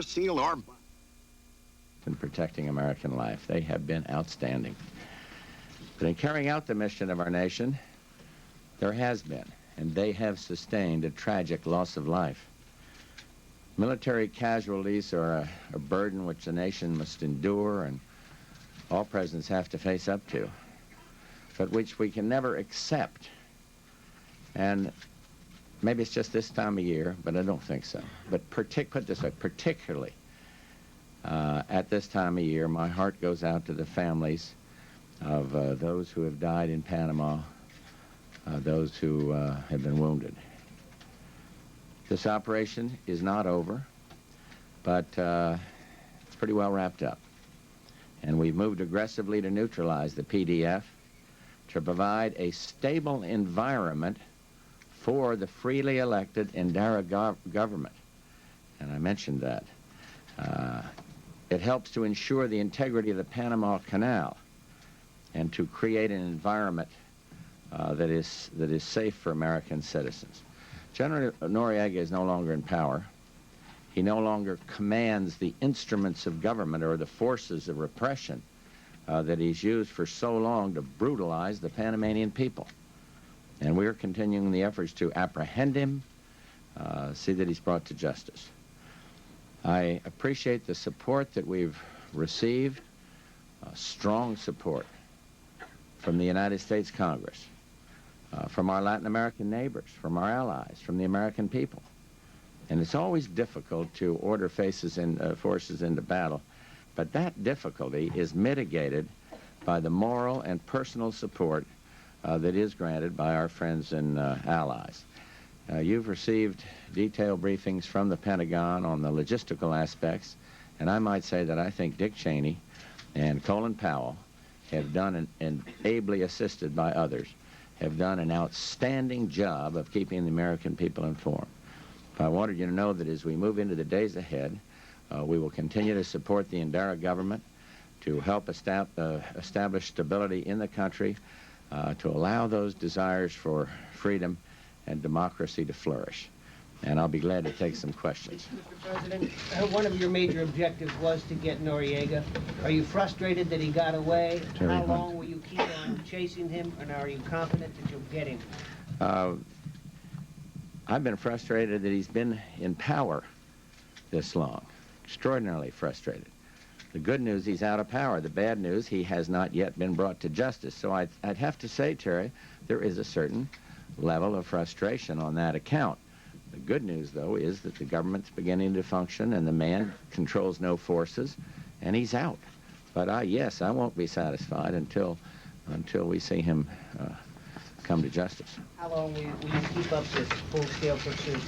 seal or in protecting American life. They have been outstanding. But in carrying out the mission of our nation, there has been, and they have sustained, a tragic loss of life. Military casualties are a burden which the nation must endure and all presidents have to face up to, but which we can never accept. And maybe it's just this time of year, but I don't think so. But put this way, particularly at this time of year, my heart goes out to the families of those who have died in Panama, those who have been wounded. This operation is not over, but it's pretty well wrapped up. And we've moved aggressively to neutralize the PDF, to provide a stable environment for the freely elected Indira government. And I mentioned that. It helps to ensure the integrity of the Panama Canal and to create an environment that is safe for American citizens. General Noriega is no longer in power. He no longer commands the instruments of government or the forces of repression that he's used for so long to brutalize the Panamanian people. And we're continuing the efforts to apprehend him, see that he's brought to justice. I appreciate the support that we've received, strong support from the United States Congress, from our Latin American neighbors, from our allies, from the American people. And it's always difficult to order forces into battle, but that difficulty is mitigated by the moral and personal support that is granted by our friends and allies. You've received detailed briefings from the Pentagon on the logistical aspects, and I might say that I think Dick Cheney and Colin Powell have done, and ably assisted by others, have done an outstanding job of keeping the American people informed. I wanted you to know that as we move into the days ahead, we will continue to support the Indira government to help establish stability in the country, to allow those desires for freedom and democracy to flourish. And I'll be glad to take some questions. Mr. President, one of your major objectives was to get Noriega. Are you frustrated that he got away? How long will you keep on chasing him, and are you confident that you'll get him? I've been frustrated that he's been in power this long. Extraordinarily frustrated. The good news, he's out of power. The bad news, he has not yet been brought to justice. So I'd have to say, Terry, there is a certain level of frustration on that account. The good news, though, is that the government's beginning to function and the man controls no forces, and he's out. But yes, I won't be satisfied until we see him come to justice. How long will you keep up this full-scale pursuit?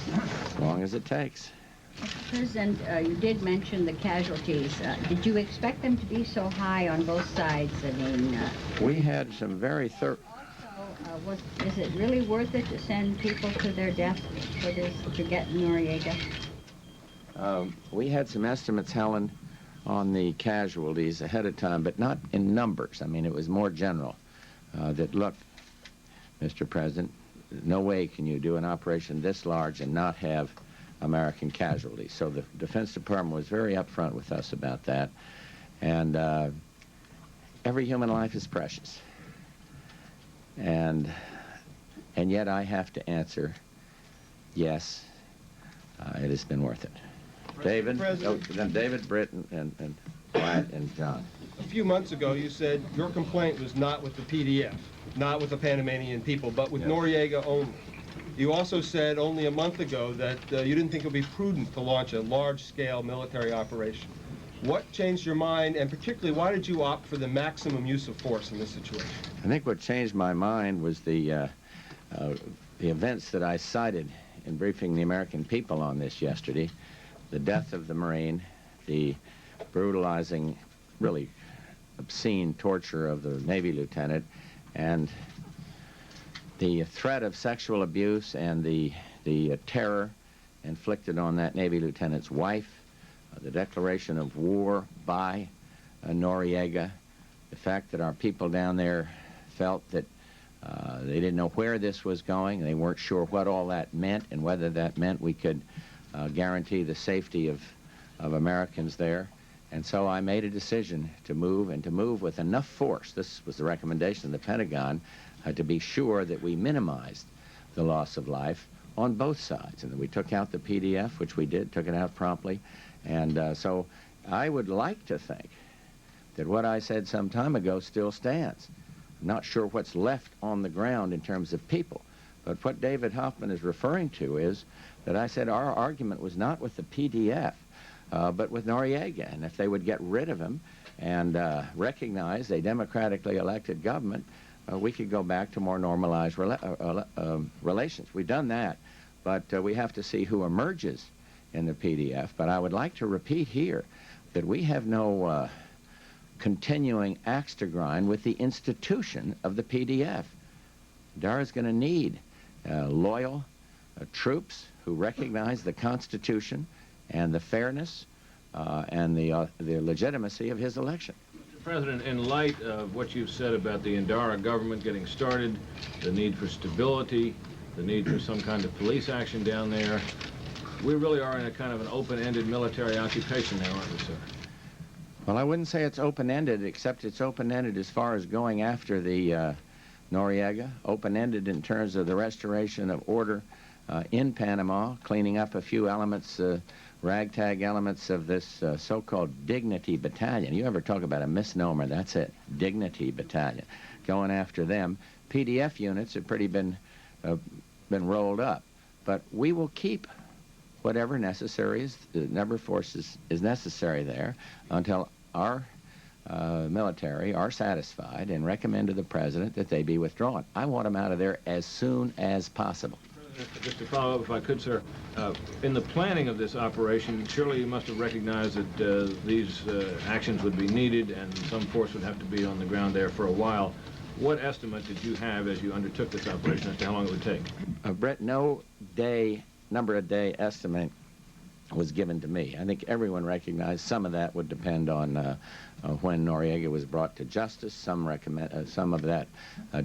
As long as it takes. Mr. President, you did mention the casualties. Did you expect them to be so high on both sides? I mean... we had some very is it really worth it to send people to their death for this, to get Noriega? We had some estimates, Helen, on the casualties ahead of time, but not in numbers. I mean, it was more general. That, look, Mr. President, no way can you do an operation this large and not have American casualties. So the Defense Department was very upfront with us about that. And every human life is precious. And yet I have to answer, yes, it has been worth it. David, then David, Britt, and Wyatt, and John. A few months ago, you said your complaint was not with the PDF, not with the Panamanian people, but with Noriega only. You also said only a month ago that you didn't think it would be prudent to launch a large-scale military operation. What changed your mind, and particularly, why did you opt for the maximum use of force in this situation? I think what changed my mind was the events that I cited in briefing the American people on this yesterday. The death of the Marine, the brutalizing, really obscene torture of the Navy lieutenant, and the threat of sexual abuse and the terror inflicted on that Navy lieutenant's wife, the declaration of war by Noriega, the fact that our people down there felt that they didn't know where this was going, they weren't sure what all that meant and whether that meant we could guarantee the safety of of Americans there. And so I made a decision to move, and to move with enough force. This was the recommendation of the Pentagon, to be sure that we minimized the loss of life on both sides. And then we took out the PDF, which we did, took it out promptly. And so I would like to think that what I said some time ago still stands. I'm not sure what's left on the ground in terms of people. But what David Hoffman is referring to is that I said our argument was not with the PDF, but with Noriega. And if they would get rid of him and recognize a democratically elected government, we could go back to more normalized relations. We've done that, but we have to see who emerges in the PDF. But I would like to repeat here that we have no continuing axe to grind with the institution of the PDF. Dara's going to need loyal troops who recognize the Constitution and the fairness and the legitimacy of his election. Mr. President, in light of what you've said about the Ndara government getting started, the need for stability, the need for some kind of police action down there, we really are in a kind of an open-ended military occupation now, aren't we, sir? Well, I wouldn't say it's open-ended, except it's open-ended as far as going after the Noriega, open-ended in terms of the restoration of order in Panama, cleaning up a few elements, ragtag elements of this so-called Dignity Battalion. You ever talk about a misnomer, that's it, Dignity Battalion. Going after them. PDF units have pretty been rolled up. But we will keep whatever necessary is, the number of forces is necessary there until our military are satisfied and recommend to the president that they be withdrawn. I want them out of there as soon as possible. President, just to follow up, if I could, sir, in the planning of this operation, surely you must have recognized that these actions would be needed and some force would have to be on the ground there for a while. What estimate did you have as you undertook this operation as to how long it would take? Brett, no number of day estimate was given to me. I think everyone recognized some of that would depend on when Noriega was brought to justice. Some of that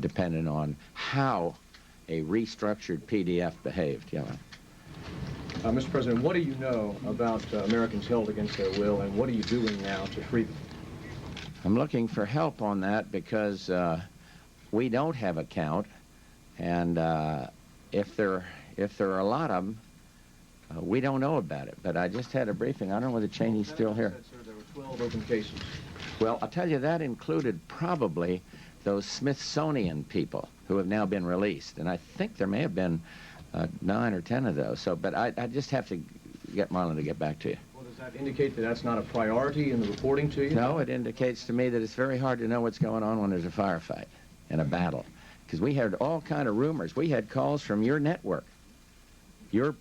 depended on how a restructured PDF behaved. Yeah. Mr. President, what do you know about Americans held against their will, and what are you doing now to free them? I'm looking for help on that because we don't have a count, and if there are a lot of them, we don't know about it. But I just had a briefing. I don't know whether Cheney's still here. Sir, there were 12 open cases. Well, I'll tell you, that included probably those Smithsonian people who have now been released. And I think there may have been 9 or 10 of those. So, but I just have to get Marlon to get back to you. Well, does that indicate that that's not a priority in the reporting to you? No, it indicates to me that it's very hard to know what's going on when there's a firefight and a battle. Because we heard all kind of rumors. We had calls from your network, your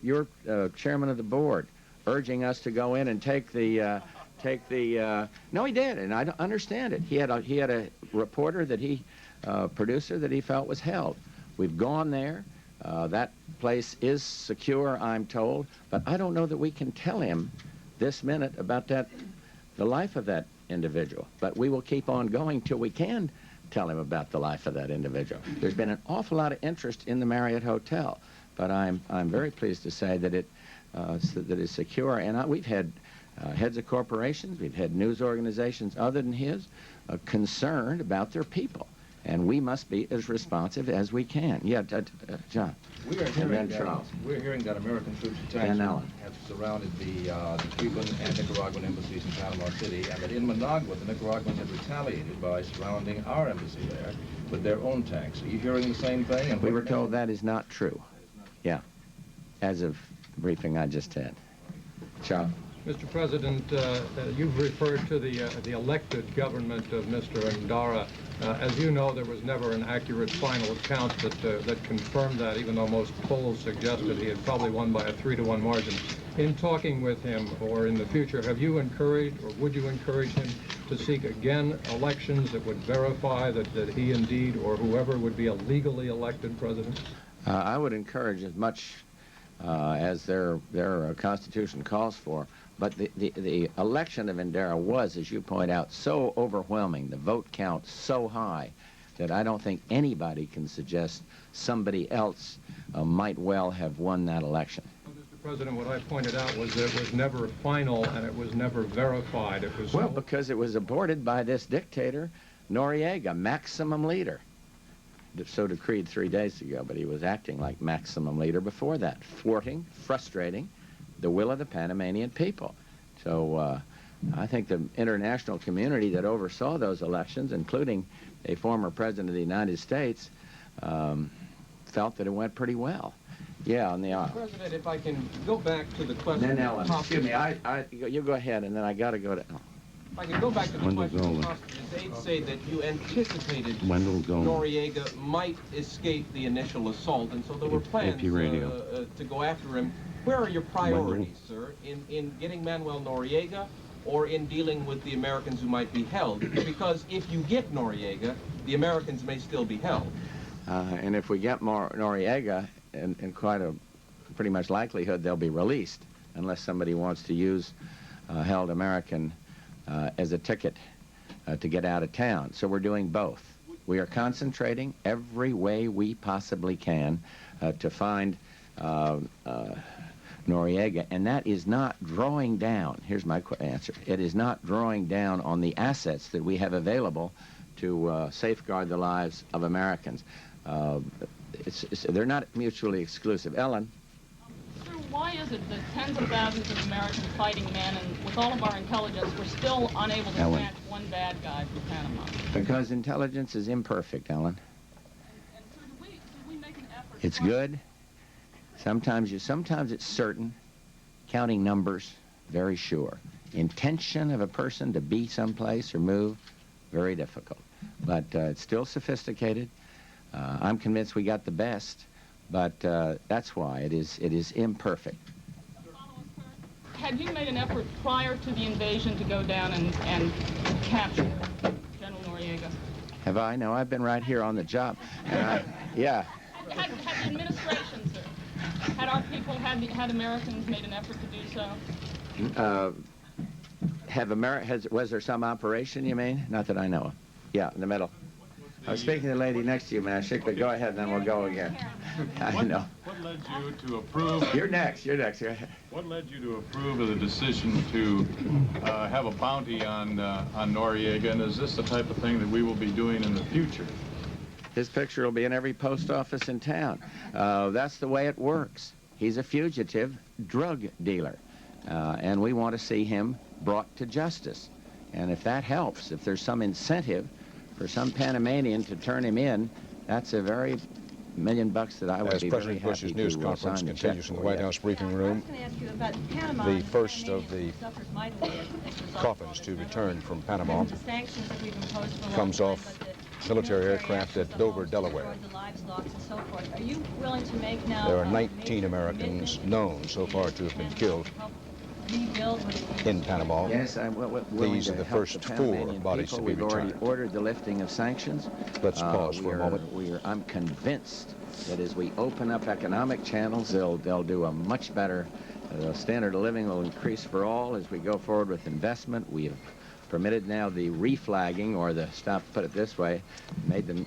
chairman of the board, urging us to go in and take the no, he did, and I don't understand it. He had a reporter that he producer that he felt was held. We've gone there. That place is secure, I'm told, but I don't know that we can tell him this minute about the life of that individual. But we will keep on going till we can tell him about the life of that individual. There's been an awful lot of interest in the Marriott Hotel, but I'm very pleased to say that it is secure. And we've had heads of corporations, we've had news organizations other than his concerned about their people, and we must be as responsive as we can. Yeah, John. We are hearing that American troops attached have surrounded the Cuban and Nicaraguan embassies in Panama City, and that in Managua, the Nicaraguans have retaliated by surrounding our embassy there with their own tanks. Are you hearing the same thing? And we were told that is not true. Yeah, as of the briefing I just had. Charles. Mr. President, you've referred to the elected government of Mr. Ndara. As you know, there was never an accurate final count that confirmed that, even though most polls suggested he had probably won by a 3-to-1 margin. In talking with him, or in the future, have you encouraged, or would you encourage him to seek again elections that would verify that he indeed, or whoever, would be a legally elected president? I would encourage as much as their Constitution calls for. But the election of Ndara was, as you point out, so overwhelming, the vote count so high, that I don't think anybody can suggest somebody else might well have won that election. Well, Mr. President, what I pointed out was that it was never final and it was never verified. It was Well, because it was aborted by this dictator, Noriega, maximum leader. So decreed 3 days ago, but he was acting like maximum leader before that, thwarting, frustrating the will of the Panamanian people. So I think the international community that oversaw those elections, including a former president of the United States, felt that it went pretty well. Yeah, on the President, if I can go back to the question. Then Ellen, excuse me, you go ahead, and then I got to go to. If I can go back to the question of hostages, they'd say that you anticipated Noriega might escape the initial assault, and so there were plans to go after him. Where are your priorities, sir, in getting Manuel Noriega or in dealing with the Americans who might be held? Because if you get Noriega, the Americans may still be held. And if we get more Noriega, in quite a pretty much likelihood they'll be released, unless somebody wants to use held American as a ticket to get out of town. So we're doing both. We are concentrating every way we possibly can to find Noriega, and that is not drawing down. Here's my answer. It is not drawing down on the assets that we have available to safeguard the lives of Americans. They're not mutually exclusive. Ellen? Sir, why is it that tens of thousands of American fighting men, and with all of our intelligence, we're still unable to catch one bad guy from Panama? Because intelligence is imperfect, Ellen. And sir, do we make an effort? It's good. Sometimes it's certain. Counting numbers, very sure. Intention of a person to be someplace or move, very difficult. But it's still sophisticated. I'm convinced we got the best, but that's why it is imperfect. Had you made an effort prior to the invasion to go down and capture General Noriega? Have I? No, I've been right here on the job. Yeah. Had the administration, sir, had our people, had Americans made an effort to do so? Was there some operation, you mean? Not that I know of. Yeah, in the middle. I was speaking to the lady next to you, Mashik, but go ahead, and then we'll go again. I know. What led you to approve? You're next. Go ahead. What led you to approve of the decision to have a bounty on Noriega, and is this the type of thing that we will be doing in the future? His picture will be in every post office in town. That's the way it works. He's a fugitive drug dealer, and we want to see him brought to justice. And if that helps, if there's some incentive for some Panamanian to turn him in, that's a very $1 million that I would be very happy to sign the check. As President Bush's news conference continues in the White House briefing room, the first of the coffins to return from Panama comes off military aircraft at Dover, Delaware. There are 19 Americans known so far to have been killed in Panama. Yes, I'm These are the first 4 bodies to be We've already returned. ordered the lifting of sanctions. Let's pause for a moment. I'm convinced that as we open up economic channels, they'll do a much better standard of living will increase for all as we go forward with investment. We have permitted now the reflagging, or put it this way, made them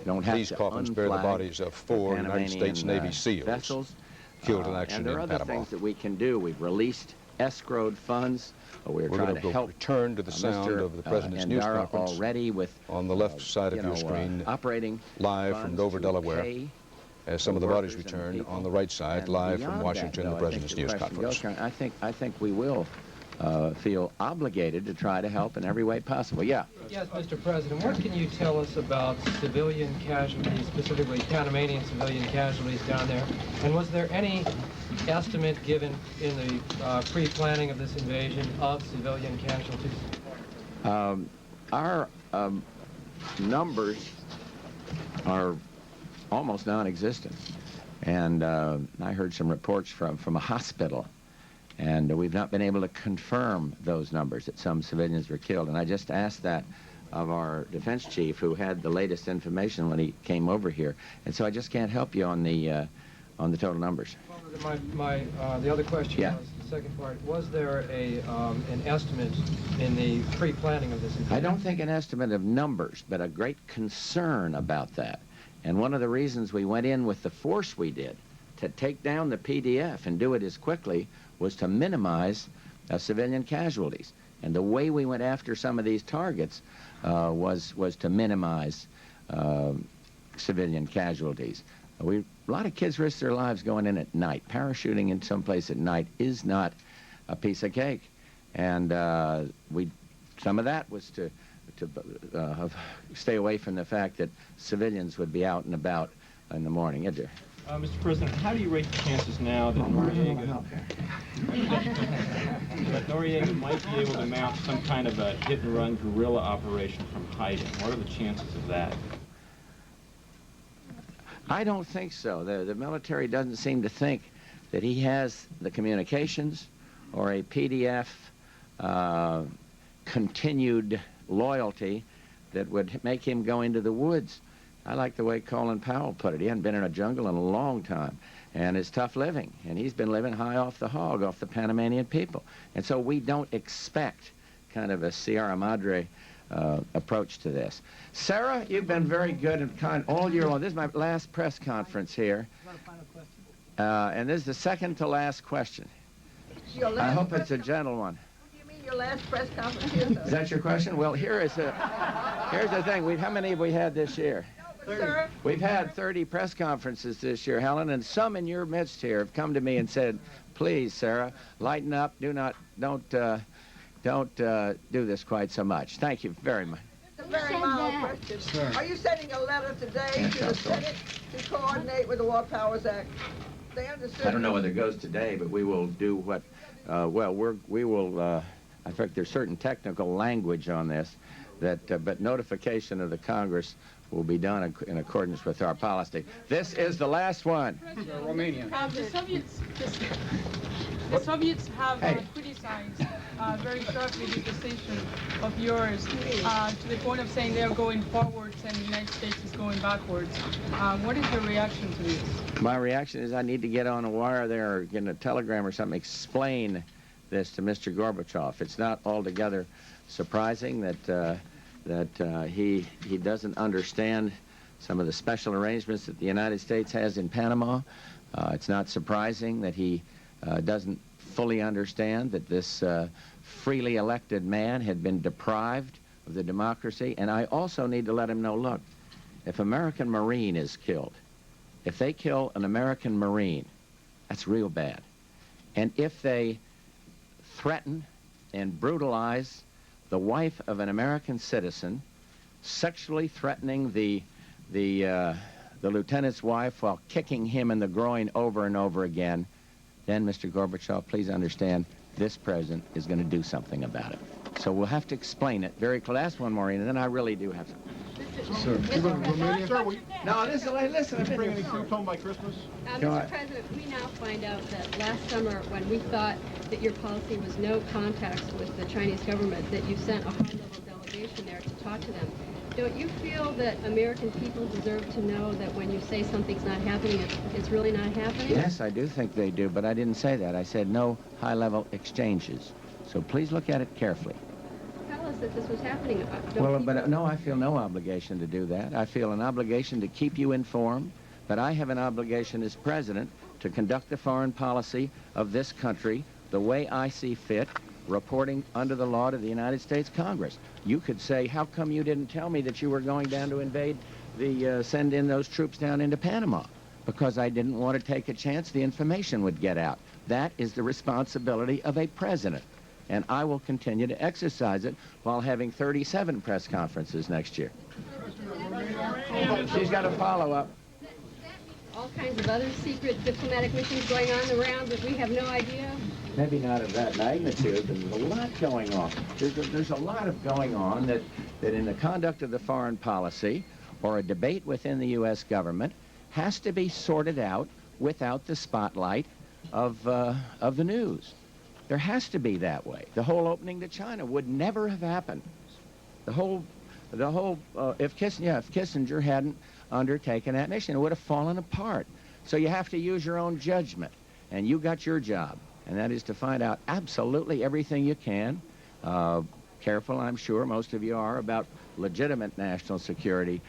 don't have These to coffins bear the unflag bodies of 4 United States Navy SEALs vessels. killed in action and there are in other Panama. things that we can do. We've released escrowed funds. We're We're trying going to to help return to the sound Mr. of the President's news Andara conference already with on the left side of your screen, operating live from funds Dover, to Delaware, pay as some of the bodies workers and return. people. On the right side, And live from beyond Washington, that, the though, I think President's the news question conference. goes, I think we will feel obligated to try to help in every way possible. Yeah. Yes, Mr. President, what can you tell us about civilian casualties, specifically Panamanian civilian casualties down there? And was there any estimate given in the pre-planning of this invasion of civilian casualties? Our numbers are almost non-existent. And I heard some reports from a hospital, and we've not been able to confirm those numbers, that some civilians were killed. And I just asked that of our defense chief, who had the latest information when he came over here. And so I just can't help you on the total numbers. The other question Yeah. was, the second part, was there an estimate in the pre-planning of this invasion? I don't think an estimate of numbers, but a great concern about that. And one of the reasons we went in with the force we did to take down the PDF and do it as quickly was to minimize civilian casualties. And the way we went after some of these targets was to minimize civilian casualties. A lot of kids risk their lives going in at night. Parachuting in someplace at night is not a piece of cake. And some of that was to stay away from the fact that civilians would be out and about in the morning. Yeah, dear. Mr. President, how do you rate the chances now that Noriega might be able to mount some kind of a hit-and-run guerrilla operation from hiding? What are the chances of that? I don't think so. The military doesn't seem to think that he has the communications or a PDF continued loyalty that would make him go into the woods. I like the way Colin Powell put it. He hadn't been in a jungle in a long time, and it's tough living. And he's been living high off the hog, off the Panamanian people. And so we don't expect kind of a Sierra Madre approach to this. Sarah, you've been very good and kind all year long. This is my last press conference here. And this is the second to last question. I hope it's a gentle one. Your last press conference here, Is that your question? Well, here's the thing. How many have we had this year? 30. We've had 30 press conferences this year, Helen, and some in your midst here have come to me and said, "Please, Sarah, lighten up. Don't do this quite so much." Thank you very much. It's a very mild question. Sure. Are you sending a letter today to the Senate to coordinate with the War Powers Act? They understood. I don't know whether it goes today, but we will do what. We will. I think there's certain technical language on this, but notification of the Congress will be done in accordance with our policy. This is the last one. Romania. The Soviets have criticized very sharply the decision of yours to the point of saying they are going forwards and the United States is going backwards. What is your reaction to this? My reaction is I need to get on a wire there or get a telegram or something, explain this to Mr. Gorbachev. It's not altogether surprising that he doesn't understand some of the special arrangements that the United States has in Panama. It's not surprising that he doesn't fully understand that this freely elected man had been deprived of the democracy. And I also need to let him know, look, if an American Marine is killed, if they kill an American Marine, that's real bad. And if they threaten and brutalize the wife of an American citizen, sexually threatening the lieutenant's wife while kicking him in the groin over and over again, then, Mr. Gorbachev, please understand, this president is going to do something about it. So we'll have to explain it very clearly. Last one, Maureen, and then I really do have to. Sir, No, listen. Did you bring any troops home by Christmas? Mr. President, we now find out that last summer, when we thought that your policy was no contacts with the Chinese government, that you sent a high-level delegation there to talk to them. Don't you feel that American people deserve to know that when you say something's not happening, it's really not happening? Yes, I do think they do, but I didn't say that. I said no high-level exchanges. So please look at it carefully. Tell us that this was happening. No, I feel no obligation to do that. I feel an obligation to keep you informed, but I have an obligation as president to conduct the foreign policy of this country the way I see fit, reporting under the law to the United States Congress. You could say, how come you didn't tell me that you were going down to invade send in those troops down into Panama? Because I didn't want to take a chance the information would get out. That is the responsibility of a president. And I will continue to exercise it while having 37 press conferences next year. She's got a follow-up. All kinds of other secret diplomatic missions going on around that we have no idea? Maybe not of that magnitude, but there's a lot going on. There's a lot of going on that in the conduct of the foreign policy or a debate within the U.S. government has to be sorted out without the spotlight of the news. There has to be that way. The whole opening to China would never have happened. If Kissinger hadn't undertaken that mission, it would have fallen apart. So you have to use your own judgment, and you got your job, and that is to find out absolutely everything you can. Careful, I'm sure most of you are, about legitimate national security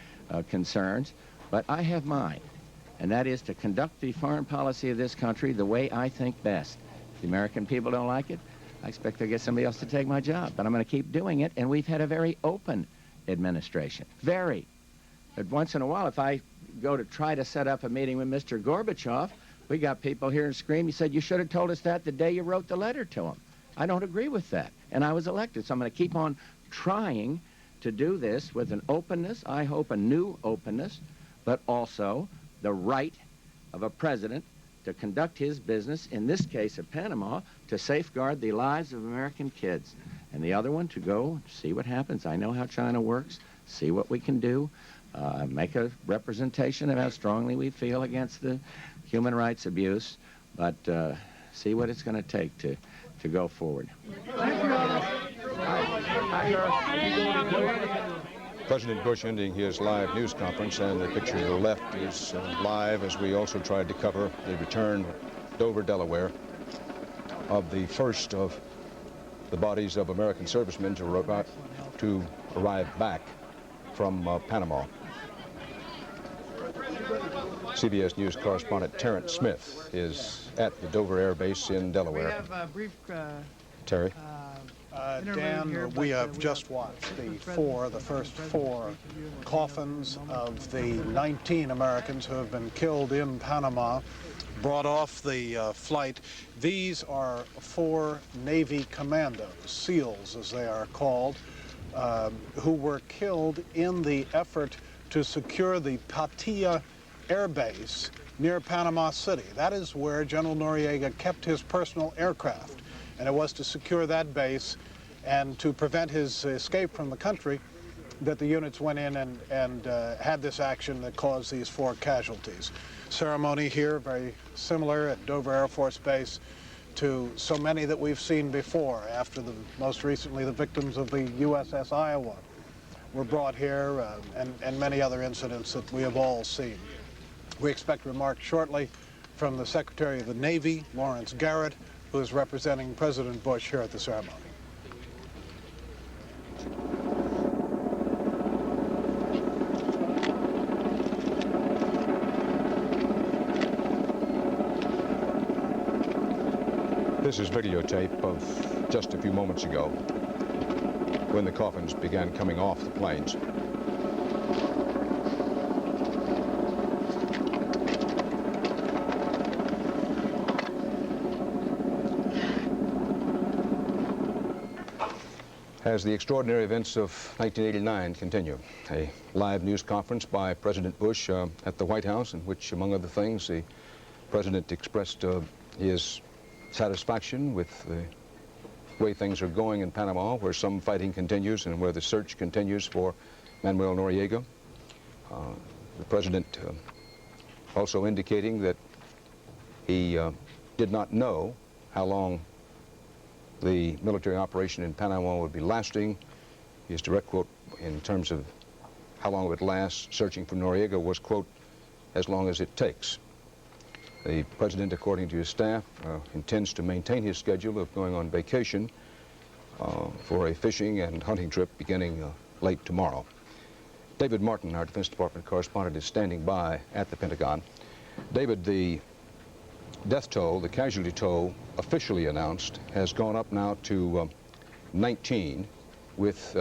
concerns, but I have mine. and that is to conduct the foreign policy of this country the way I think best. If the American people don't like it, I expect they'll get somebody else to take my job, but I'm going to keep doing it, and we've had a very open administration. Very. But once in a while, if I go to try to set up a meeting with Mr. Gorbachev, we got people here and scream. He said, you should have told us that the day you wrote the letter to him. I don't agree with that, and I was elected, so I'm going to keep on trying to do this with an openness, I hope a new openness, but also the right of a president to conduct his business, in this case of Panama, to safeguard the lives of American kids. And the other one to go see what happens. I know how China works, see what we can do, make a representation of how strongly we feel against the human rights abuse, but see what it's going to take to go forward. President Bush ending his live news conference, and the picture to the left is live as we also tried to cover the return Dover, Delaware, of the first of the bodies of American servicemen to arrive back from Panama. CBS News correspondent Terrence Smith is at the Dover Air Base in Delaware. We have a brief Terry. Dan, we have just watched the first four coffins of the 19 Americans who have been killed in Panama, brought off the flight. These are 4 Navy commandos, SEALs as they are called, who were killed in the effort to secure the Patia Air Base near Panama City. That is where General Noriega kept his personal aircraft, and it was to secure that base and to prevent his escape from the country that the units went in and had this action that caused these 4 casualties. Ceremony here very similar at Dover Air Force Base to so many that we've seen before. After most recently the victims of the USS Iowa were brought here, and many other incidents that we have all seen. We expect remarks shortly from the Secretary of the Navy, Lawrence Garrett, who is representing President Bush here at the ceremony. This is videotape of just a few moments ago when the coffins began coming off the planes. As the extraordinary events of 1989 continue, a live news conference by President Bush at the White House, in which, among other things, the President expressed his satisfaction with the way things are going in Panama, where some fighting continues and where the search continues for Manuel Noriega. The President also indicating that he did not know how long the military operation in Panama would be lasting. His direct quote in terms of how long it would last searching for Noriega was, quote, as long as it takes. The President, according to his staff, intends to maintain his schedule of going on vacation for a fishing and hunting trip beginning late tomorrow. David Martin, our Defense Department correspondent, is standing by at the Pentagon. David, the death toll, the casualty toll, officially announced, has gone up now to 19, with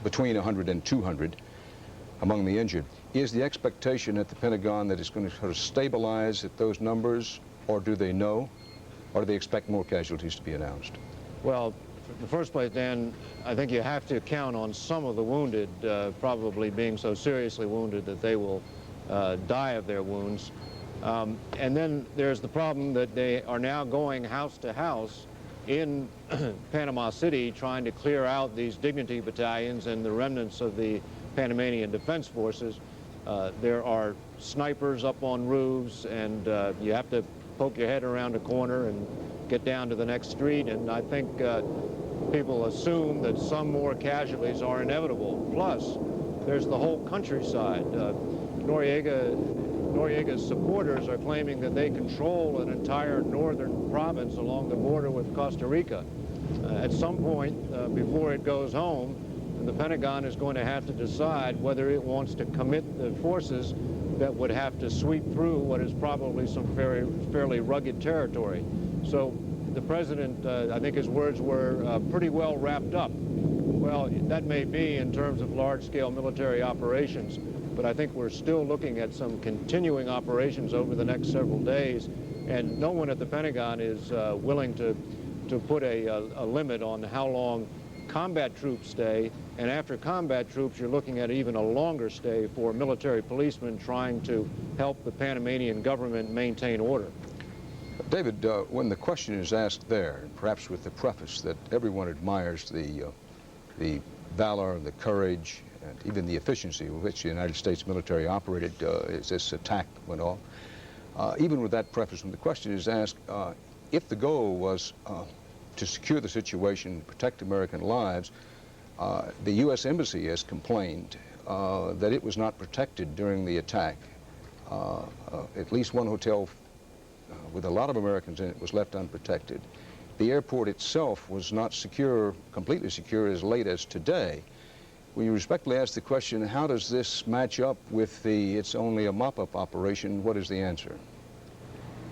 between 100 and 200 among the injured. Is the expectation at the Pentagon that it's going to sort of stabilize at those numbers, or do they know, or do they expect more casualties to be announced? Well, in the first place, Dan, I think you have to count on some of the wounded probably being so seriously wounded that they will die of their wounds. And then there's the problem that they are now going house to house in Panama City trying to clear out these dignity battalions and the remnants of the Panamanian Defense Forces. There are snipers up on roofs, and you have to poke your head around a corner and get down to the next street, and I think people assume that some more casualties are inevitable. Plus, there's the whole countryside. Noriega's supporters are claiming that they control an entire northern province along the border with Costa Rica. At some point, before it goes home, and the Pentagon is going to have to decide whether it wants to commit the forces that would have to sweep through what is probably some fairly rugged territory. So the President, I think his words were pretty well wrapped up. Well, that may be in terms of large-scale military operations, but I think we're still looking at some continuing operations over the next several days, and no one at the Pentagon is willing to put a limit on how long combat troops stay, and after combat troops, you're looking at even a longer stay for military policemen trying to help the Panamanian government maintain order. David, when the question is asked there, perhaps with the preface that everyone admires the valor, the courage, and even the efficiency with which the United States military operated as this attack went off, even with that preface, when the question is asked, if the goal was to secure the situation, protect American lives, the U.S. Embassy has complained that it was not protected during the attack. At least one hotel with a lot of Americans in it was left unprotected. The airport itself was not secure, completely secure, as late as today. When you respectfully ask the question, how does this match up with it's only a mop-up operation, what is the answer?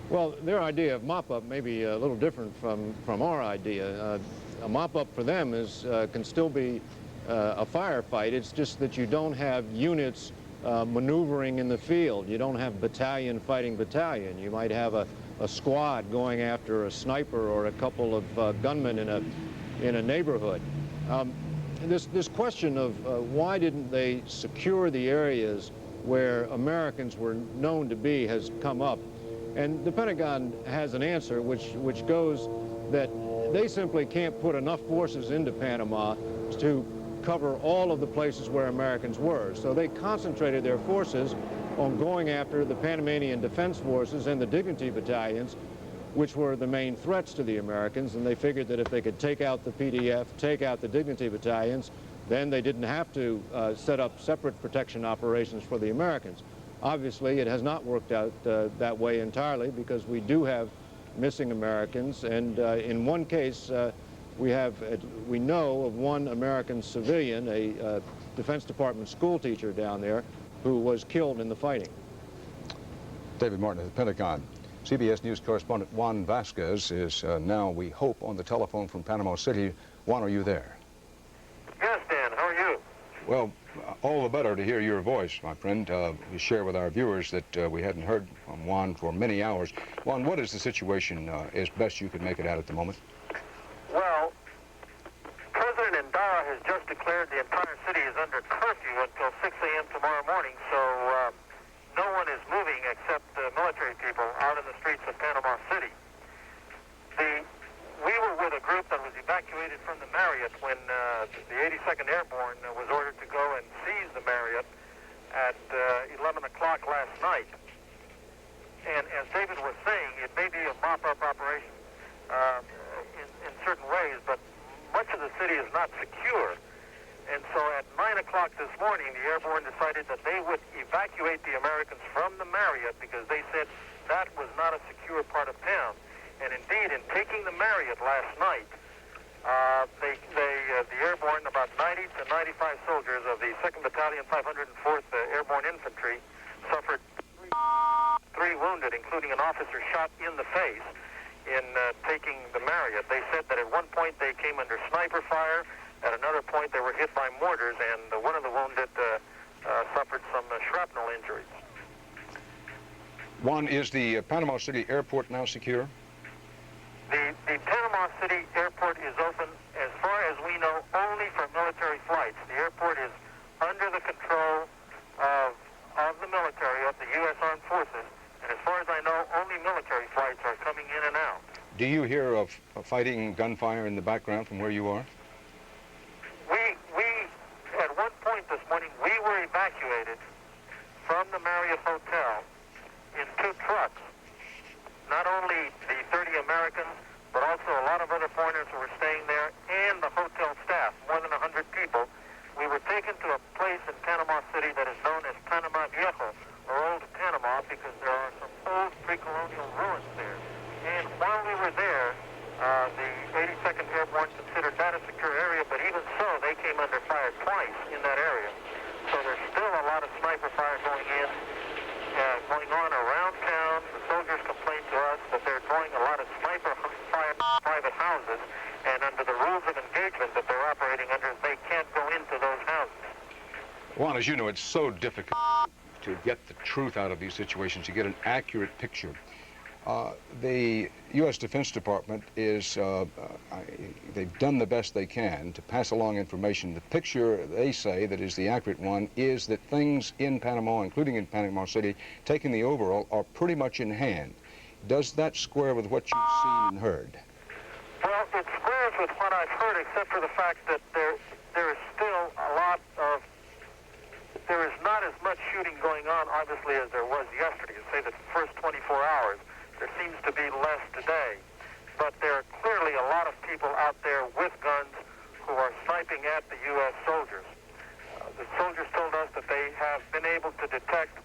Well, their idea of mop-up may be a little different from our idea. A mop-up for them can still be a firefight. It's just that you don't have units maneuvering in the field. You don't have battalion fighting battalion. You might have a squad going after a sniper or a couple of gunmen in a neighborhood. This question of why didn't they secure the areas where Americans were known to be has come up. And the Pentagon has an answer which goes that they simply can't put enough forces into Panama to cover all of the places where Americans were. So they concentrated their forces on going after the Panamanian Defense Forces and the Dignity Battalions, which were the main threats to the Americans, and they figured that if they could take out the PDF, take out the Dignity Battalions, then they didn't have to set up separate protection operations for the Americans. Obviously, it has not worked out that way entirely, because we do have missing Americans, and in one case, we know of one American civilian, a Defense Department school teacher down there, who was killed in the fighting. David Martin of the Pentagon. CBS News correspondent Juan Vasquez is now, we hope, on the telephone from Panama City. Juan, are you there? Yes, Dan. How are you? Well, all the better to hear your voice, my friend. We share with our viewers that we hadn't heard from Juan for many hours. Juan, what is the situation as best you could make it out at the moment? Well, President Ndara has just declared the entire city is under curfew until 6 a.m. tomorrow morning, so no one is moving except military people out in the streets of Panama City. We were with a group that was evacuated from the Marriott when the 82nd Airborne was ordered to go and seize the Marriott at 11 o'clock last night. And as David was saying, it may be a mop-up operation in certain ways, but much of the city is not secure. And so at 9 o'clock this morning, the Airborne decided that they would evacuate the Americans from the Marriott because they said that was not a secure part of town. And indeed, in taking the Marriott last night, the Airborne, about 90 to 95 soldiers of the 2nd Battalion, 504th Airborne Infantry, suffered 3 wounded, including an officer shot in the face in taking the Marriott. They said that at one point they came under sniper fire. At another point, they were hit by mortars, and one of the wounded suffered some shrapnel injuries. Juan, is the Panama City Airport now secure? The Panama City Airport is open, as far as we know, only for military flights. The airport is under the control of the military, of the U.S. Armed Forces, and as far as I know, only military flights are coming in and out. Do you hear of fighting, gunfire in the background from where you are? We at one point this morning, we were evacuated from the Marriott Hotel in 2 trucks. Not only the 30 Americans, but also a lot of other foreigners who were staying there, and the hotel staff, more than 100 people. We were taken to a place in Panama City that is known as Panama Viejo, or Old Panama, because there are some old pre-colonial ruins there. And while we were there, the 82nd Airborne considered that a secure area, but even so, they they came under fire twice in that area. So there's still a lot of sniper fire going on around town. The soldiers complain to us that they're drawing a lot of sniper fire on private houses, and under the rules of engagement that they're operating under, they can't go into those houses. Juan, as you know, it's so difficult to get the truth out of these situations, to get an accurate picture. The U.S. Defense Department is, they've done the best they can to pass along information. The picture, they say, that is the accurate one is that things in Panama, including in Panama City, taking the overall, are pretty much in hand. Does that square with what you've seen and heard? Well, it squares with what I've heard, except for the fact that there is still a lot of, there is not as much shooting going on, obviously, as there was yesterday. You say the first 24 hours. There seems to be less today, but there are clearly a lot of people out there with guns who are sniping at the U.S. soldiers. The soldiers told us that they have been able to detect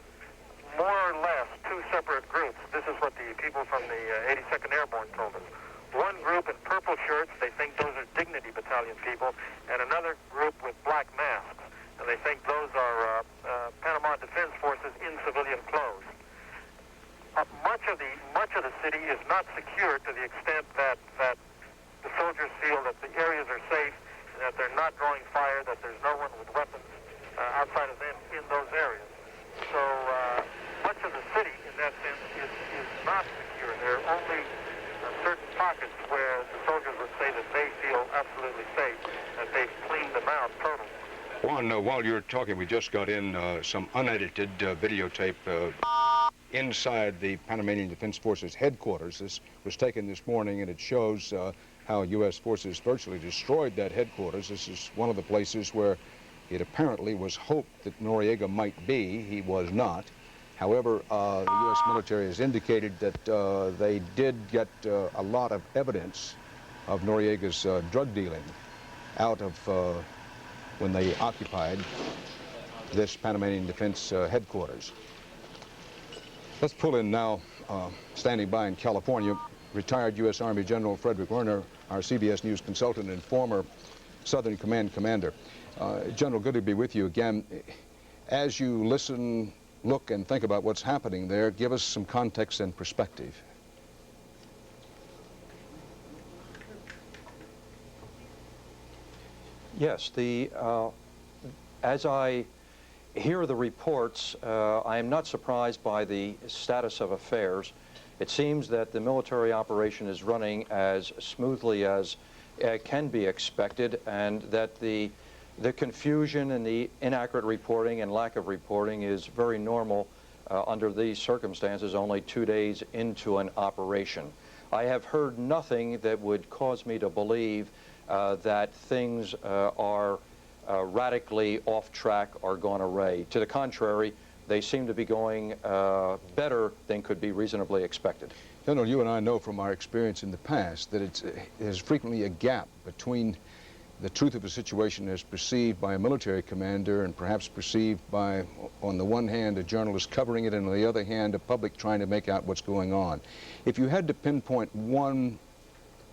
more or less two separate groups. This is what the people from the 82nd Airborne told us. One group in purple shirts, they think those are Dignity Battalion people, and another group with black masks, and they think those are Panama Defense Forces in civilian clothes. Much of the city is not secure to the extent that the soldiers feel that the areas are safe, and that they're not drawing fire, that there's no one with weapons outside of them in those areas. So much of the city, in that sense, is not secure. There are only certain pockets where the soldiers would say that they feel absolutely safe, that they've cleaned them out totally. Juan, while you're talking, we just got in some unedited videotape inside the Panamanian Defense Forces headquarters. This was taken this morning, and it shows how U.S. forces virtually destroyed that headquarters. This is one of the places where it apparently was hoped that Noriega might be. He was not. However, the U.S. military has indicated that they did get a lot of evidence of Noriega's drug dealing out of when they occupied this Panamanian Defense headquarters. Let's pull in now, standing by in California, retired U.S. Army General Frederick Werner, our CBS News consultant and former Southern Command commander. General, good to be with you again. As you listen, look, and think about what's happening there, give us some context and perspective. Yes, as I hear the reports, I am not surprised by the status of affairs. It seems that the military operation is running as smoothly as can be expected, and that the confusion and the inaccurate reporting and lack of reporting is very normal under these circumstances, only 2 days into an operation. I have heard nothing that would cause me to believe that things are radically off track or gone awry. To the contrary, they seem to be going better than could be reasonably expected. General, you and I know from our experience in the past that there's frequently a gap between the truth of a situation as perceived by a military commander and perhaps perceived by, on the one hand, a journalist covering it, and on the other hand, a public trying to make out what's going on. If you had to pinpoint one,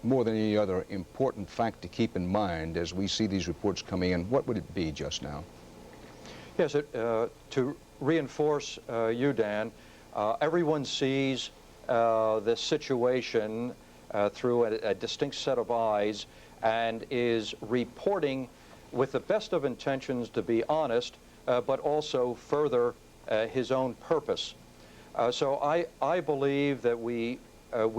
more than any other, important fact to keep in mind as we see these reports coming in, what would it be just now? Yes, to reinforce you, Dan, everyone sees the situation through a distinct set of eyes and is reporting with the best of intentions to be honest, but also further his own purpose. So I believe that we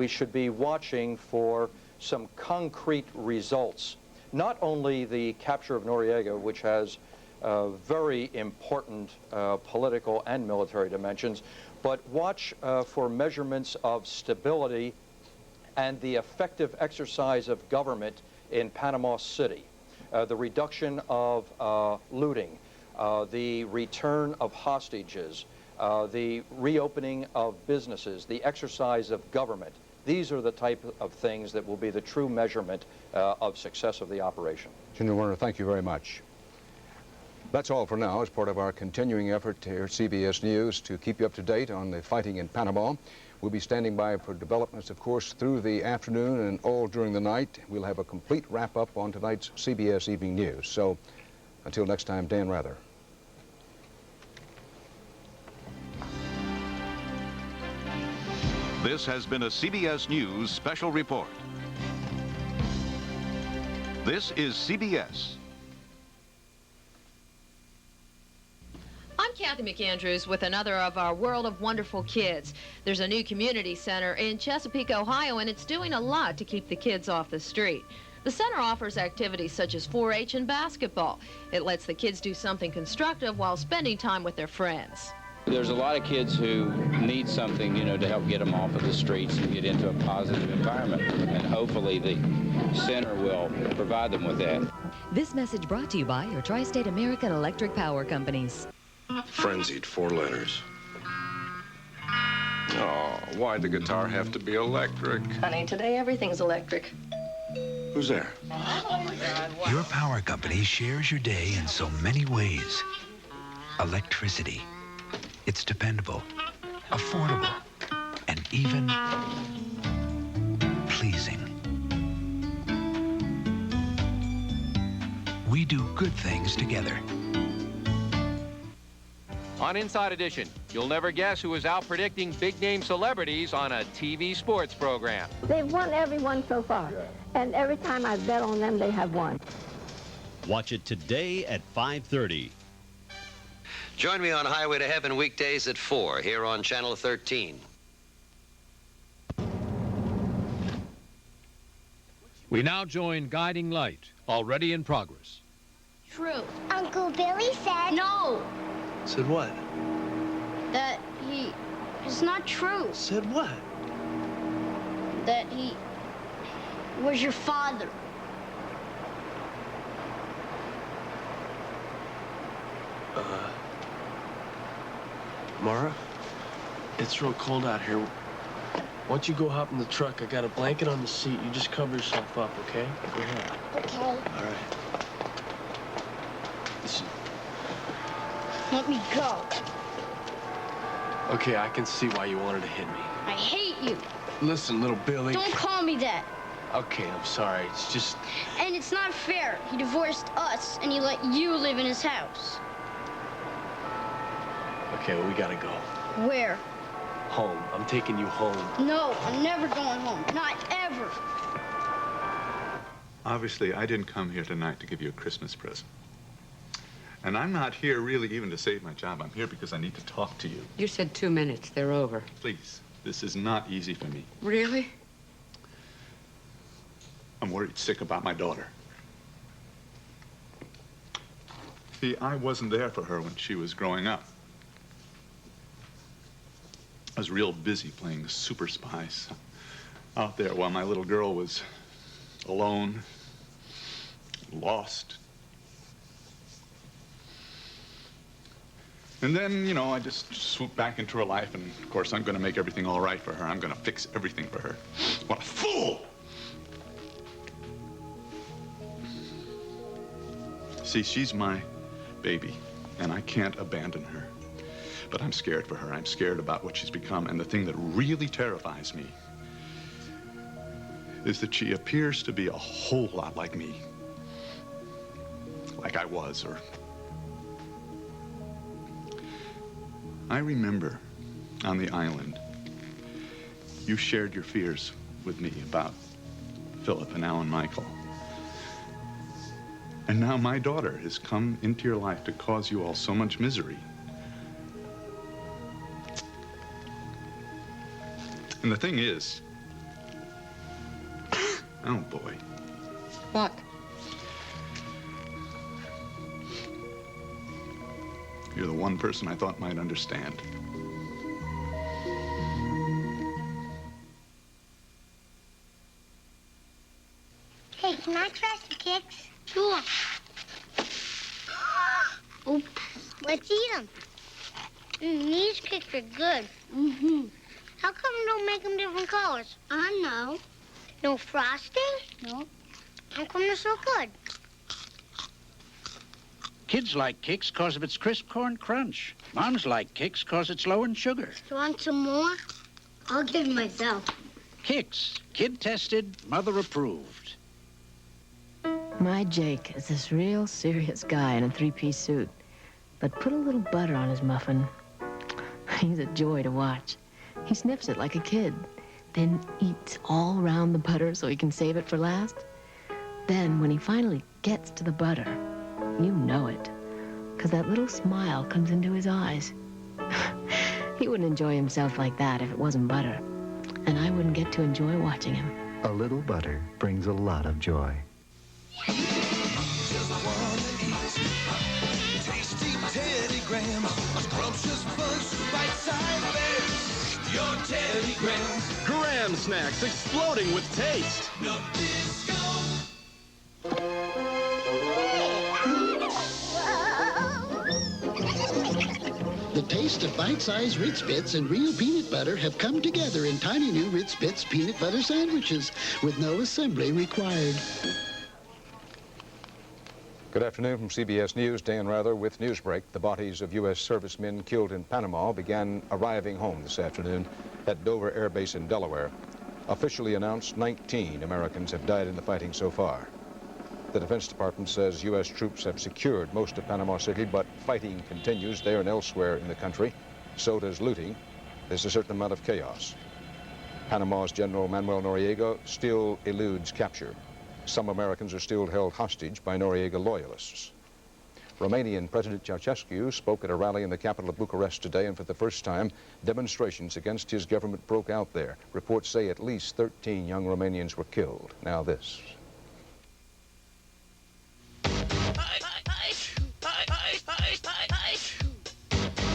should be watching for some concrete results. Not only the capture of Noriega, which has very important political and military dimensions, but watch for measurements of stability and the effective exercise of government in Panama City, the reduction of looting, the return of hostages, the reopening of businesses, the exercise of government. These are the type of things that will be the true measurement of success of the operation. General Werner, thank you very much. That's all for now as part of our continuing effort here at CBS News to keep you up to date on the fighting in Panama. We'll be standing by for developments, of course, through the afternoon and all during the night. We'll have a complete wrap-up on tonight's CBS Evening News. So until next time, Dan Rather. This has been a CBS News special report. This is CBS. I'm Kathy McAndrews with another of our World of Wonderful Kids. There's a new community center in Chesapeake, Ohio, and it's doing a lot to keep the kids off the street. The center offers activities such as 4-H and basketball. It lets the kids do something constructive while spending time with their friends. There's a lot of kids who need something, you know, to help get them off of the streets and get into a positive environment. And hopefully the center will provide them with that. This message brought to you by your Tri-State American Electric Power Companies. Frenzied, 4 letters. Oh, why'd the guitar have to be electric? Honey, today everything's electric. Who's there? Your power company shares your day in so many ways. Electricity. It's dependable, affordable, and even pleasing. We do good things together. On Inside Edition, you'll never guess who is out predicting big-name celebrities on a TV sports program. They've won every one so far, and every time I bet on them, they have won. Watch it today at 5:30. Join me on Highway to Heaven weekdays at 4 here on Channel 13. We now join Guiding Light, already in progress. True. Uncle Billy said... No. Said what? That it's not true. Said what? That he was your father. Mara, it's real cold out here. Why don't you go hop in the truck? I got a blanket on the seat. You just cover yourself up, okay? Go ahead. Okay. All right. Listen. Let me go. Okay, I can see why you wanted to hit me. I hate you. Listen, little Billy. Don't call me that. Okay, I'm sorry. It's just... And it's not fair. He divorced us, and he let you live in his house. Okay, well, we gotta go. Where? Home. I'm taking you home. No, I'm never going home. Not ever. Obviously, I didn't come here tonight to give you a Christmas present. And I'm not here really even to save my job. I'm here because I need to talk to you. You said 2 minutes. They're over. Please, this is not easy for me. Really? I'm worried sick about my daughter. See, I wasn't there for her when she was growing up. I was real busy playing the super spies out there while my little girl was alone, lost. And then, you know, I just swooped back into her life, and of course I'm going to make everything all right for her. I'm going to fix everything for her. What a fool! See, she's my baby, and I can't abandon her. But I'm scared for her. I'm scared about what she's become. And the thing that really terrifies me is that she appears to be a whole lot like me. Like I was, or... I remember on the island, you shared your fears with me about Philip and Alan Michael. And now my daughter has come into your life to cause you all so much misery. And the thing is, oh boy. What? You're the one person I thought might understand. Hey, can I try some kicks? Sure. Oops. Let's eat them. These kicks are good. Mm-hmm. How come you don't make them different colors? I know. No frosting? No. How come they're so good? Kids like Kix because of its crisp corn crunch. Moms like Kix because it's low in sugar. You want some more? I'll give you myself. Kix, kid-tested, mother-approved. My Jake is this real serious guy in a three-piece suit. But put a little butter on his muffin. He's a joy to watch. He sniffs it like a kid, then eats all around the butter so he can save it for last. Then, when he finally gets to the butter, you know it, because that little smile comes into his eyes. He wouldn't enjoy himself like that if it wasn't butter, and I wouldn't get to enjoy watching him. A little butter brings a lot of joy. Tasty Teddy Grahams, scrumptious bugs, bite-sized bears. Your Teddy Grahams. Graham snacks exploding with taste. Nabisco. The taste of bite-sized Ritz Bits and real peanut butter have come together in tiny new Ritz Bits peanut butter sandwiches with no assembly required. Good afternoon from CBS News. Dan Rather with Newsbreak. The bodies of U.S. servicemen killed in Panama began arriving home this afternoon at Dover Air Base in Delaware. Officially announced, 19 Americans have died in the fighting so far. The Defense Department says U.S. troops have secured most of Panama City, but fighting continues there and elsewhere in the country. So does looting. There's a certain amount of chaos. Panama's General Manuel Noriega still eludes capture. Some Americans are still held hostage by Noriega loyalists. Romanian President Ceausescu spoke at a rally in the capital of Bucharest today, and for the first time, demonstrations against his government broke out there. Reports say at least 13 young Romanians were killed. Now this.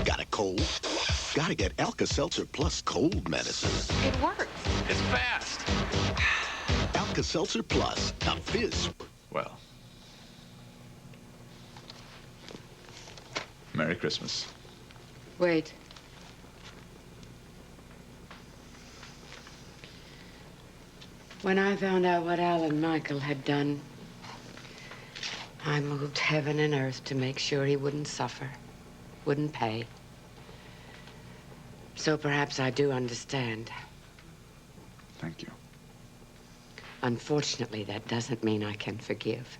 Got a cold? Gotta get Alka-Seltzer Plus cold medicine. It works. It's fast. Alka-Seltzer Plus, a fizz. Well, Merry Christmas. Wait. When I found out what Al and Michael had done, I moved heaven and earth to make sure he wouldn't suffer, wouldn't pay. So perhaps I do understand. Thank you. Unfortunately, that doesn't mean I can forgive.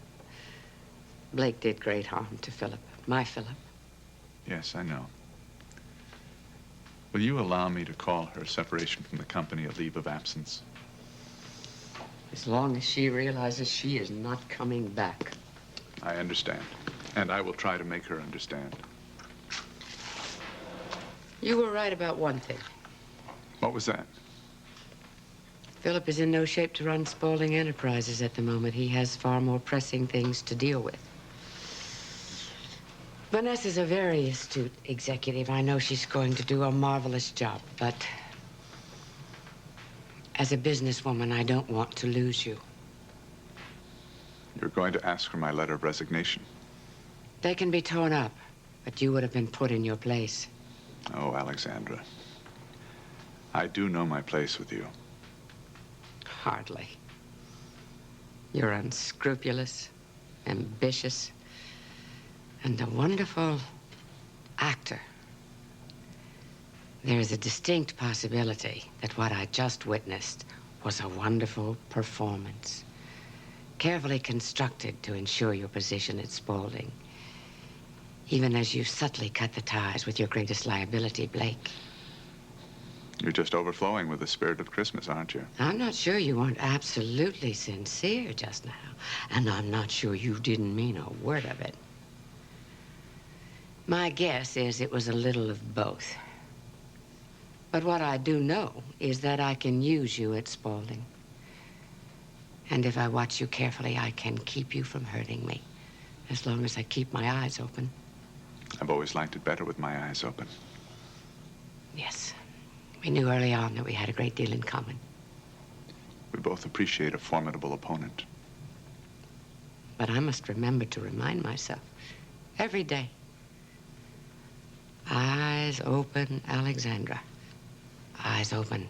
Blake did great harm to Philip, my Philip. Yes, I know. Will you allow me to call her separation from the company a leave of absence? As long as she realizes she is not coming back. I understand, and I will try to make her understand. You were right about one thing. What was that? Philip is in no shape to run Spaulding Enterprises at the moment. He has far more pressing things to deal with. Vanessa's a very astute executive. I know she's going to do a marvelous job, but as a businesswoman, I don't want to lose you. You're going to ask for my letter of resignation. They can be torn up, but you would have been put in your place. Oh, Alexandra, I do know my place with you. Hardly. You're unscrupulous, ambitious, and a wonderful actor. There's a distinct possibility that what I just witnessed was a wonderful performance, carefully constructed to ensure your position at Spaulding, even as you subtly cut the ties with your greatest liability, Blake. You're just overflowing with the spirit of Christmas, aren't you? I'm not sure you weren't absolutely sincere just now, and I'm not sure you didn't mean a word of it. My guess is it was a little of both. But what I do know is that I can use you at Spaulding. And if I watch you carefully, I can keep you from hurting me, as long as I keep my eyes open. I've always liked it better with my eyes open. Yes. We knew early on that we had a great deal in common. We both appreciate a formidable opponent. But I must remember to remind myself every day. Eyes open, Alexandra. Eyes open.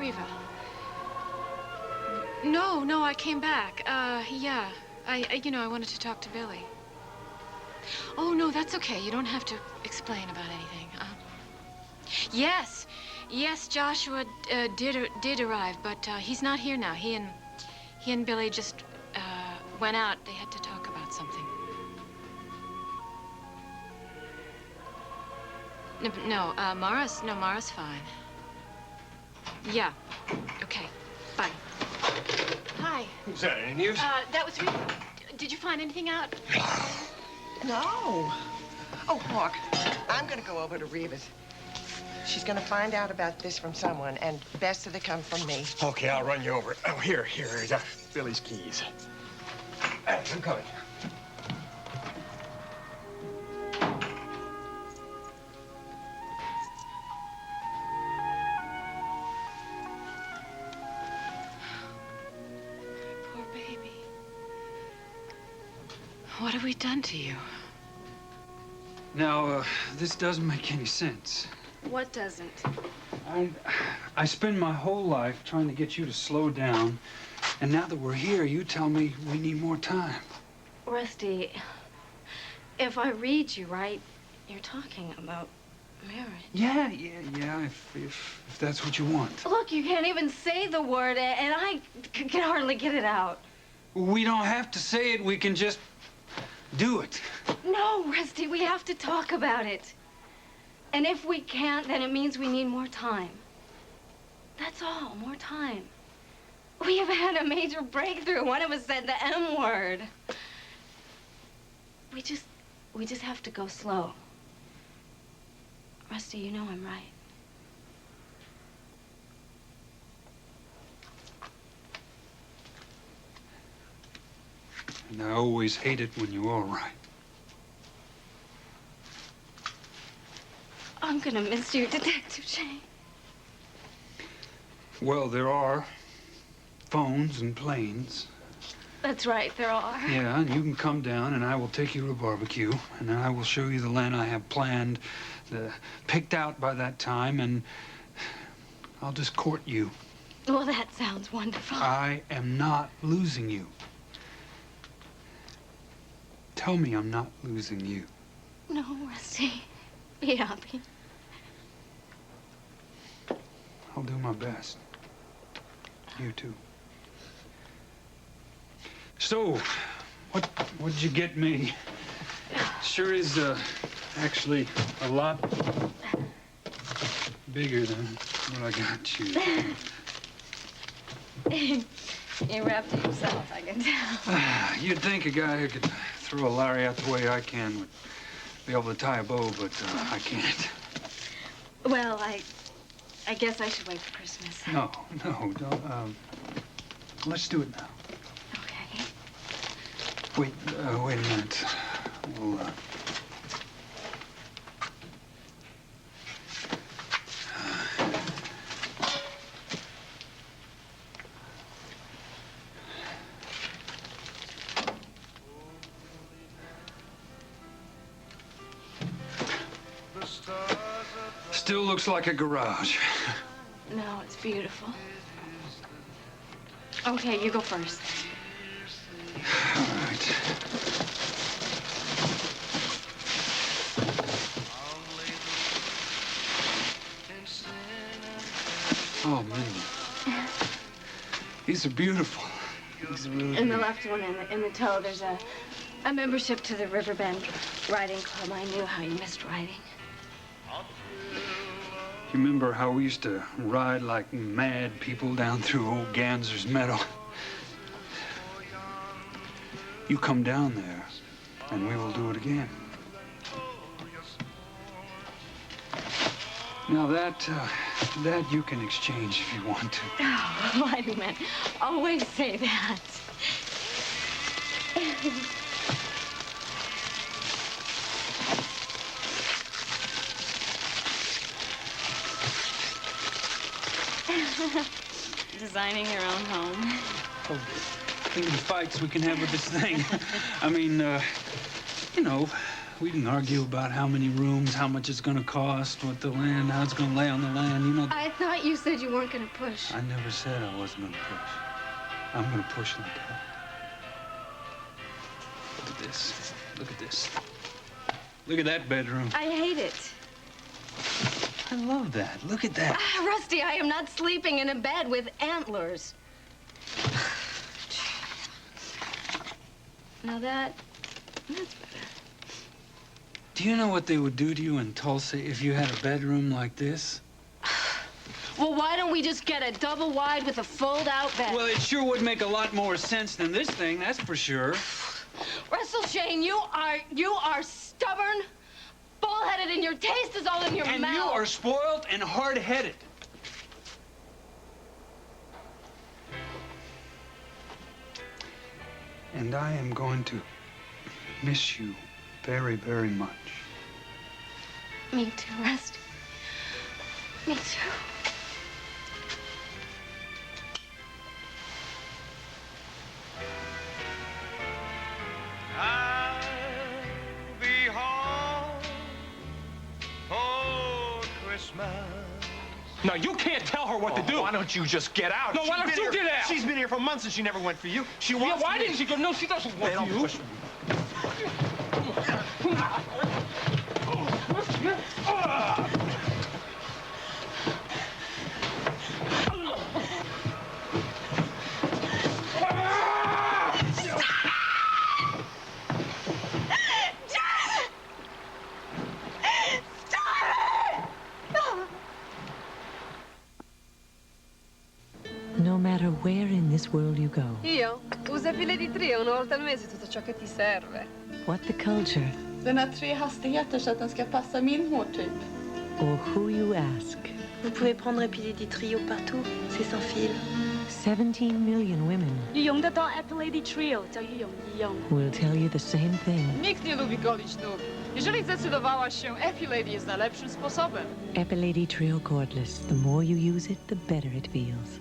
Reva. No, I came back. Yeah. I wanted to talk to Billy. Oh, no, that's okay. You don't have to explain about anything. Yes, Joshua did arrive, but he's not here now. He and Billy just went out. They had to talk about something. Mara's fine. Yeah. Okay. Bye. Hi. Is that any news? That was Reva. Did you find anything out? No. Oh, look, I'm going to go over to Reva's. She's going to find out about this from someone, and best that it come from me. Okay, I'll run you over. Oh, here, Billy's keys. I'm coming. Poor baby. What have we done to you? Now, this doesn't make any sense. What doesn't? I spend my whole life trying to get you to slow down, and now that we're here, you tell me we need more time. Rusty, if I read you right, you're talking about marriage. Yeah, if that's what you want. Look, you can't even say the word, and I can hardly get it out. We don't have to say it, we can just do it. No, Rusty, we have to talk about it. And if we can't, then it means we need more time. That's all, more time. We have had a major breakthrough. One of us said the M word. We just have to go slow. Rusty, you know I'm right. And I always hate it when you're all right. I'm gonna miss you, Detective Shane. Well, there are phones and planes. That's right, there are. Yeah, and you can come down and I will take you to a barbecue and I will show you the land I have planned, picked out by that time, and I'll just court you. Well, that sounds wonderful. I am not losing you. Tell me I'm not losing you. No, Rusty. Be happy. I'll do my best. You too. So, what'd you get me? Sure is actually a lot bigger than what I got you. You wrapped it yourself, I can tell. You'd think a guy who could throw a lariat the way I can would be able to tie a bow, but I can't. Well, I guess I should wait for Christmas. No, don't. Let's do it now. Okay. Wait a minute. We'll, Still looks like a garage. No, it's beautiful. Okay, you go first. All right. Oh, Mindy. These are beautiful. These are really In the left one, in the toe, there's a membership to the Riverbend Riding Club. I knew how you missed riding. You remember how we used to ride like mad people down through old Ganser's Meadow? You come down there, and we will do it again. Now that you can exchange if you want to. Oh, why do men always say that? Designing your own home. Oh, think of the fights we can have with this thing. I mean, you know, We can argue about how many rooms, how much it's going to cost, what the land, how it's going to lay on the land, you know. I thought you said you weren't going to push. I never said I wasn't going to push. I'm going to push like hell. Look at this. Look at this. Look at that bedroom. I hate it. I love that. Look at that. Rusty, I am not sleeping in a bed with antlers. Now that's better. Do you know what they would do to you in Tulsa if you had a bedroom like this? Well, why don't we just get a double wide with a fold-out bed? Well, it sure would make a lot more sense than this thing, that's for sure. Russell Shane, you are stubborn, bull-headed, and your taste is all in your mouth. And you are spoiled and hard-headed. And I am going to miss you very, very much. Me too, Rusty. Me too. I'll be home for Christmas. Now, you can't tell her what to do. Why don't you just get out? No, why don't you get out? She's been here for months and she never went for you. She wants why me. didn't she go? No, she doesn't want They don't you. push me. No matter where in this world you go, Io? Usa pile di trio una volta al mese tutto ciò che ti serve. what the culture, Den har 3 hastigheter så att den ska passa min hårtyp. or who you ask, Vous pouvez prendre pile di trio partout, c'est sans fil. 17 million women 你用得到 Epilady Trio, 叫一用一用。 will tell you the same thing. Nikt nie lubi golić nóg. Jeżeli zdecydowałaś się, Epilady jest najlepszym sposobem. Epilady Trio Cordless. The more you use it, the better it feels.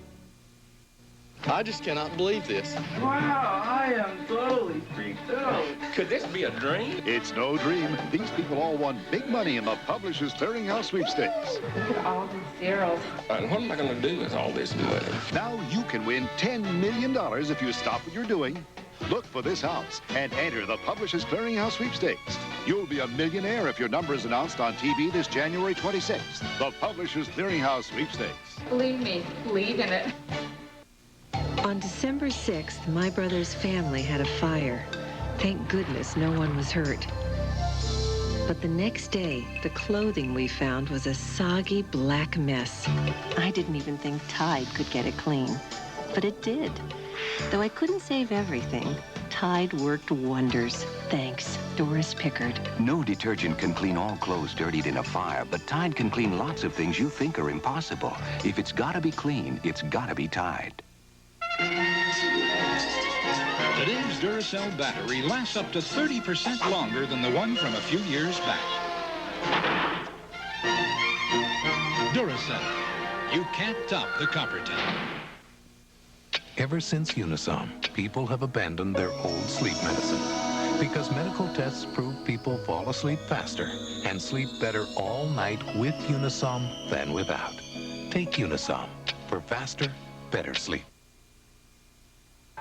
I just cannot believe this. Wow, I am totally freaked out. Could this be a dream? It's no dream. These people all won big money in the Publishers Clearinghouse sweepstakes. Look at all these zeros. And what am I going to do with all this good? Now you can win $10 million if you stop what you're doing. Look for this house and enter the Publishers Clearinghouse sweepstakes. You'll be a millionaire if your number is announced on TV this January 26th. The Publishers Clearinghouse sweepstakes. Believe me, believe in it. On December 6th, my brother's family had a fire. Thank goodness no one was hurt. But the next day, the clothing we found was a soggy black mess. I didn't even think Tide could get it clean. But it did. Though I couldn't save everything, Tide worked wonders. Thanks, Doris Pickard. No detergent can clean all clothes dirtied in a fire, but Tide can clean lots of things you think are impossible. If it's gotta be clean, it's gotta be Tide. Today's Duracell battery lasts up to 30% longer than the one from a few years back. Duracell. You can't top the Copperton. Ever since Unisom, people have abandoned their old sleep medicine because medical tests prove people fall asleep faster and sleep better all night with Unisom than without. Take Unisom for faster, better sleep.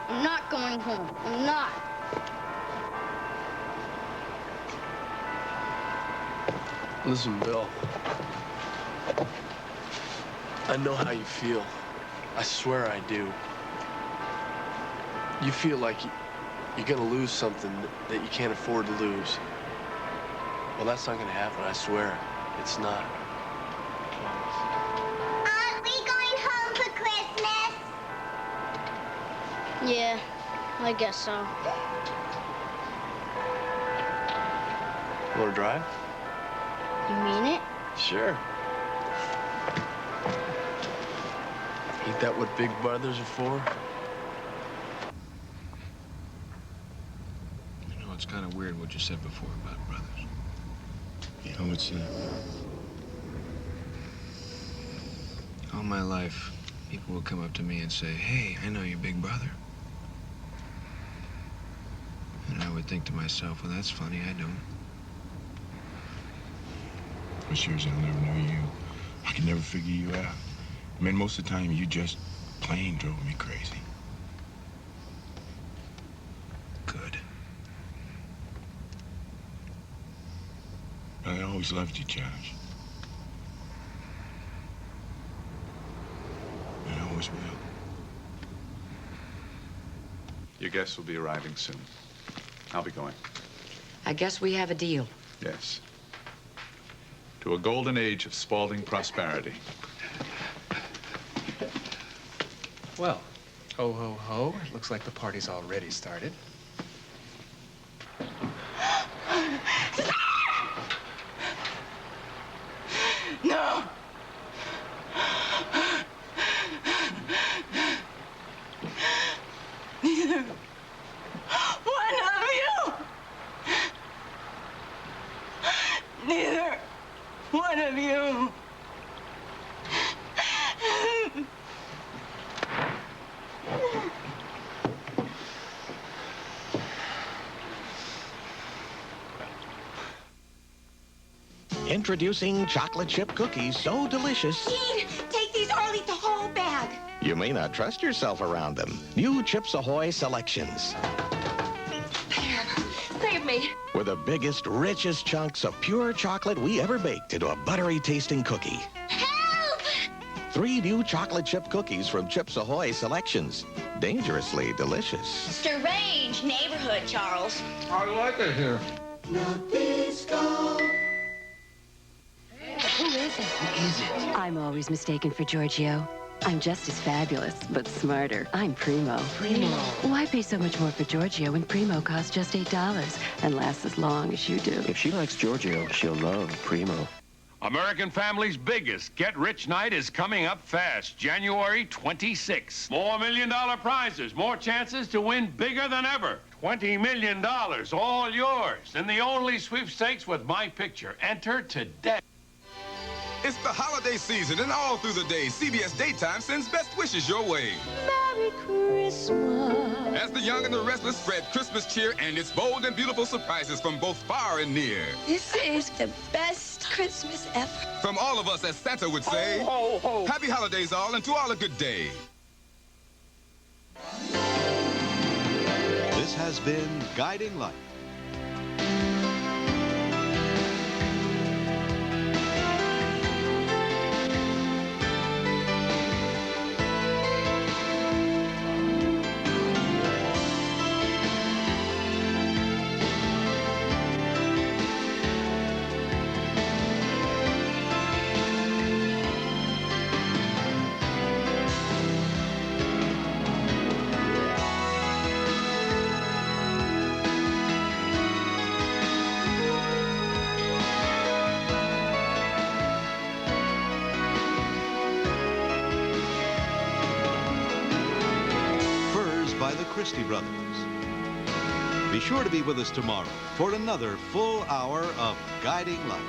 I'm not going home. I'm not. Listen, Bill. I know how you feel. I swear I do. You feel like you're gonna lose something that you can't afford to lose. Well, that's not gonna happen, I swear. It's not. Aren't we going home for Christmas? Yeah, I guess so. Wanna drive? You mean it? Sure. Ain't that what big brothers are for? You know, it's kind of weird what you said before about brothers. You know, it's all my life, people will come up to me and say, "Hey, I know your big brother." And I would think to myself, well, that's funny, I don't. 6 years I never knew you. I can never figure you out. I mean, most of the time, you just plain drove me crazy. Good. I always loved you, Josh. And I always will. Your guests will be arriving soon. I'll be going. I guess we have a deal. Yes. To a golden age of Spaulding prosperity. Well, ho, ho, ho. It looks like the party's already started. No! Neither one of you! Neither one of you! Introducing chocolate chip cookies so delicious. Dean, take these or I'll eat the whole bag. You may not trust yourself around them. New Chips Ahoy selections. Save me. With the biggest, richest chunks of pure chocolate we ever baked into a buttery tasting cookie. Help! 3 new chocolate chip cookies from Chips Ahoy selections. Dangerously delicious. Strange neighborhood, Charles. I like it here. Who is it? Who is it? I'm always mistaken for Giorgio. I'm just as fabulous, but smarter. I'm Primo. Primo. Why pay so much more for Giorgio when Primo costs just $8 and lasts as long as you do? If she likes Giorgio, she'll love Primo. American Family's biggest get-rich night is coming up fast, January 26th. More $1 million prizes, more chances to win bigger than ever. $20 million, all yours. And the only sweepstakes with my picture. Enter today. It's the holiday season, and all through the day, CBS Daytime sends best wishes your way. Merry Christmas. As the young and the restless spread Christmas cheer and its bold and beautiful surprises from both far and near. This is the best Christmas ever. From all of us, as Santa would say, Ho, ho, ho. Happy holidays all, and to all a good day. This has been Guiding Light. By the Christie Brothers. Be sure to be with us tomorrow for another full hour of Guiding Light.